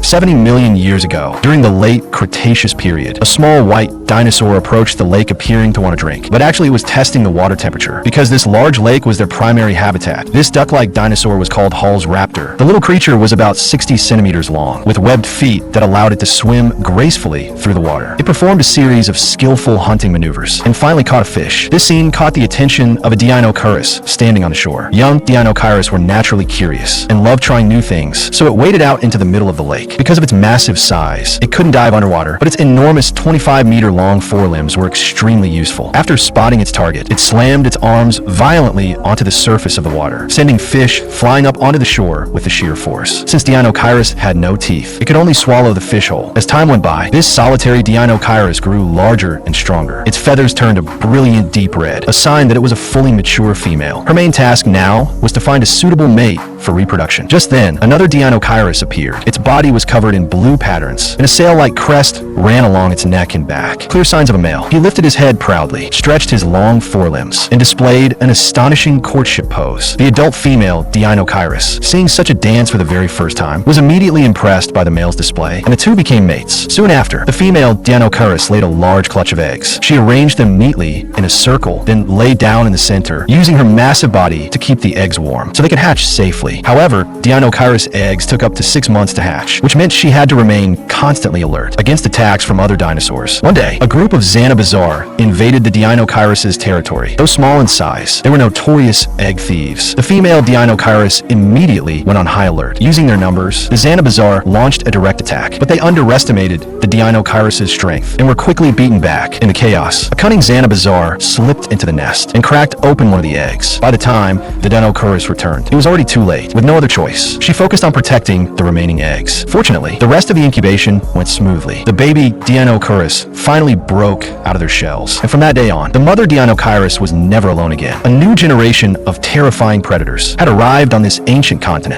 70 million years ago, during the late Cretaceous period, a small white dinosaur approached the lake appearing to want a drink, but actually it was testing the water temperature because this large lake was their primary habitat. This duck-like dinosaur was called Hall's raptor. The little creature was about 60 centimeters long, with webbed feet that allowed it to swim gracefully through the water. It performed a series of skillful hunting maneuvers and finally caught a fish. This scene caught the attention of a Deinocheirus standing on the shore. Young Deinocheirus were naturally curious and loved trying new things, so it waded out into the middle of the lake. Because of its massive size, it couldn't dive underwater, but its enormous 25-meter-long forelimbs were extremely useful. After spotting its target, it slammed its arms violently onto the surface of the water, sending fish flying up onto the shore with the sheer force. Since Deinocheirus had no teeth, it could only swallow the fish whole. As time went by, this solitary Deinocheirus grew larger and stronger. Its feathers turned a brilliant deep red, a sign that it was a fully mature female. Her main task now was to find a suitable mate for reproduction. Just then, another Deinocheirus appeared. Its body was covered in blue patterns, and a sail-like crest ran along its neck and back. Clear signs of a male. He lifted his head proudly, stretched his long forelimbs, and displayed an astonishing courtship pose. The adult female, Deinocheirus, seeing such a dance for the very first time, was immediately impressed by the male's display, and the two became mates. Soon after, the female Deinocheirus laid a large clutch of eggs. She arranged them neatly in a circle, then lay down in the center, using her massive body to keep the eggs warm, so they could hatch safely. However, Deinocheirus eggs took up to 6 months to hatch, which meant she had to remain constantly alert against attacks from other dinosaurs. One day, a group of Xanabazar invaded the Deinocheirus' territory. Though small in size, they were notorious egg thieves. The female Deinocheirus immediately went on high alert. Using their numbers, the Xanabazar launched a direct attack, but they underestimated the Deinocheirus' strength and were quickly beaten back. In the chaos, a cunning Xanabazar slipped into the nest and cracked open one of the eggs. By the time the Deinocheirus returned, it was already too late. With no other choice, she focused on protecting the remaining eggs. Fortunately, the rest of the incubation went smoothly. The baby Deinocheirus finally broke out of their shells, and from that day on, the mother Deinocheirus was never alone again. A new generation of terrifying predators had arrived on this ancient continent.